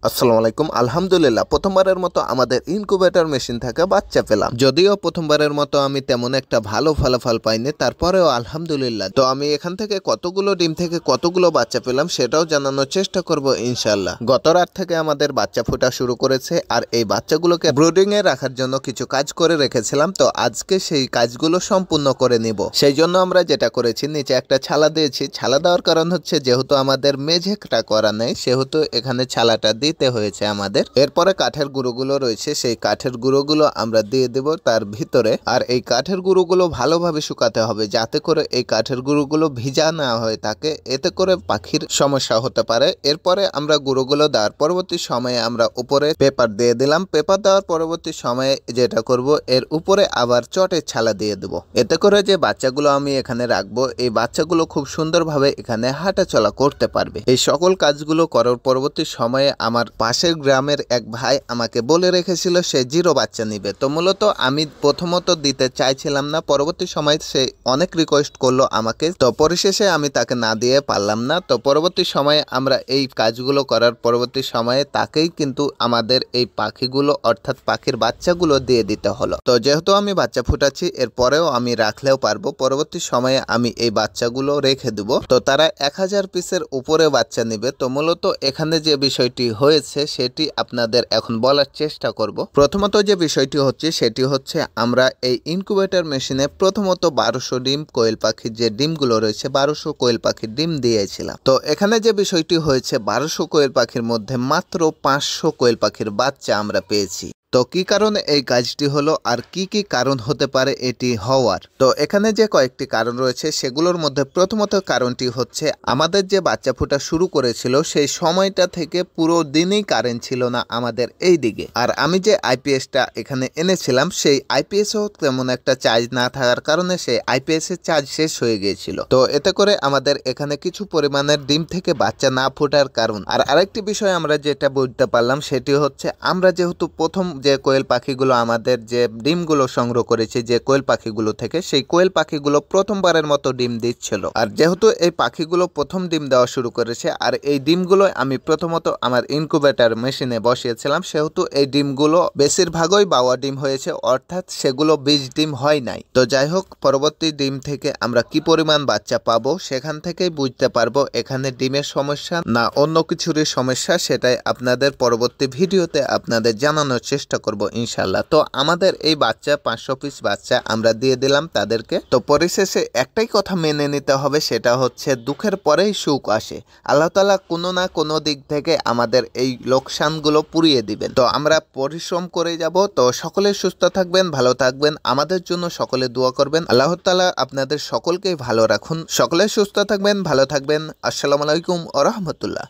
আসসালামু আলাইকুম। আলহামদুলিল্লাহ প্রথমবারের মতো আমাদের ইনকিউবেটর মেশিন থেকে বাচ্চা পেলাম। যদিও প্রথমবারের মতো আমি তেমন একটা ভালো ফলাফল পাইনি, তারপরেও আলহামদুলিল্লাহ। তো আমি এখান থেকে কতগুলো ডিম থেকে কতগুলো বাচ্চা পেলাম সেটাও জানানোর চেষ্টা করব ইনশাআল্লাহ। গত রাত থেকে আমাদের বাচ্চা ফোটা শুরু করেছে, আর এই বাচ্চাগুলোকে ব্রুডিং এ রাখার জন্য কিছু কাজ করে রেখেছিলাম। তো আজকে সেই কাজগুলো সম্পূর্ণ করে নিব। সেই জন্য আমরা যেটা করেছি, নিচে একটা ছালা দিয়েছি। ছালা দেওয়ার কারণ হচ্ছে যেহেতু আমাদের মেঝেটা করা নেই, সেহেতু এখানে ছালাটা দিতে হয়েছে আমাদের। এরপরে কাঠের গুঁড়োগুলো রয়েছে, সেই কাঠের গুঁড়োগুলো আমরা দিয়ে দেব তার ভিতরে। আর এই কাঠের গুঁড়োগুলো ভালোভাবে শুকাতে হবে, যাতে করে এই কাঠের গুঁড়োগুলো ভিজা না হয়ে থাকে, এতে করে পাখির সমস্যা হতে পারে। এরপরে আমরা গুঁড়োগুলো দেওয়ার পরবর্তী সময়ে আমরা উপরে পেপার দিয়ে দিলাম। পেপার দেওয়ার পরবর্তী সময়ে যেটা করব, এর উপরে আবার চটের ছালা দিয়ে দেব। এতে করে যে বাচ্চাগুলো আমি এখানে রাখবো, এই বাচ্চাগুলো খুব সুন্দরভাবে এখানে হাঁটা চলা করতে পারবে। এই সকল কাজগুলো করার পরবর্তী সময়ে আমার পাশের গ্রামের এক ভাই আমাকে বলে রেখেছিল সে 0 বাচ্চা নিবে। তো মূলত আমি প্রথমত দিতে চাইছিলাম না, পরবর্তী সময় সে অনেক রিকোয়েস্ট করলো আমাকে, তো পরিশেষে আমি তাকে না দিয়ে পারলাম না। তো পরবর্তী সময়ে আমরা এই কাজগুলো করার পরবর্তী সময়ে তাকেই কিন্তু আমাদের এই পাখিগুলো অর্থাৎ পাখির বাচ্চাগুলো দিয়ে দিতে হলো। তো যেহেতু আমি বাচ্চা ফুটাচ্ছি, এরপরেও আমি রাখলেও পারবো, পরবর্তী সময়ে আমি এই বাচ্চাগুলো রেখে দেব। তো তারা 1000 পিসের উপরে বাচ্চা নিবে। তো মূলত এখানে যে বিষয়টি হয়েছে সেটি আপনাদের এখন বলার চেষ্টা করব। প্রথমত যে বিষয়টি হচ্ছে সেটি হচ্ছে, আমরা এই ইনকিউবেটর মেশিনে প্রথমত 1200 ডিম কোয়েল পাখির যে ডিমগুলো রয়েছে, 1200 কোয়েল পাখির ডিম দিয়েছিলাম। তো এখানে যে বিষয়টি হয়েছে, 1200 কোয়েল পাখির মধ্যে মাত্র 500 কোয়েল পাখির বাচ্চা আমরা পেয়েছি। তো কি কারণে এই কাজটি হলো আর কি কি কারণ হতে পারে এটি হওয়ার, তো এখানে যে কয়েকটি কারণ রয়েছে সেগুলোর মধ্যে প্রথমত কারণটি হচ্ছে, আমাদের যে বাচ্চা ফোটা শুরু করেছিল সেই সময়টা থেকে পুরো দিনই কারেন্ট ছিল না আমাদের এই দিকে। আর আমি যে আইপিএসটা এখানে এনেছিলাম, সেই আইপিএসও তেমন একটা চার্জ না থাকার কারণে সেই আইপিএস এর চার্জ শেষ হয়ে গিয়েছিল। তো এতে করে আমাদের এখানে কিছু পরিমাণের ডিম থেকে বাচ্চা না ফোটার কারণ। আর আরেকটি বিষয় আমরা যেটা বুঝতে পারলাম সেটি হচ্ছে, আমরা যেহেতু প্রথম যে কোয়েল পাখিগুলো আমাদের যে ডিমগুলো সংগ্রহ করেছি যে কোয়েল পাখিগুলো থেকে, সেই কোয়েল পাখিগুলো প্রথমবারের মতো ডিম দিচ্ছিল। আর যেহেতু এই পাখিগুলো প্রথম ডিম দেওয়া শুরু করেছে, আর এই ডিমগুলো আমি প্রথমত আমার ইনকিউবেটর মেশিনে বসিয়েছিলাম, সেহেতু এই ডিমগুলো বেশিরভাগই বাওয়া ডিম হয়েছে, অর্থাৎ সেগুলো বীজ ডিম হয় নাই। তো যাই হোক, পরবর্তী ডিম থেকে আমরা কি পরিমাণ বাচ্চা পাবো সেখান থেকেই বুঝতে পারবো এখানে ডিমের সমস্যা না অন্য কিছুরই সমস্যা, সেটাই আপনাদের পরবর্তী ভিডিওতে আপনাদের জানানোর চেষ্টা করব ইনশাআল্লাহ। তো আমাদের এই বাচ্চা 500 পিস বাচ্চা আমরা দিয়ে দিলাম তাদেরকে। তো পরিশেষে একটাই কথা মেনে নিতে হবে, সেটা হচ্ছে দুঃখের পরেই সুখ আসে। আল্লাহ তাআলা কোনো না কোনো দিক থেকে আমাদের এই লোকসানগুলো পুড়িয়ে দিবেন। তো আমরা পরিশ্রম করে যাব। তো সকলে সুস্থ থাকবেন, ভালো থাকবেন, আমাদের জন্য সকলে দোয়া করবেন। আল্লাহ তাআলা আপনাদের সকলকেই ভালো রাখুন। সকলে সুস্থ থাকবেন, ভালো থাকবেন। আসসালামু আলাইকুম ওয়া রাহমাতুল্লাহ।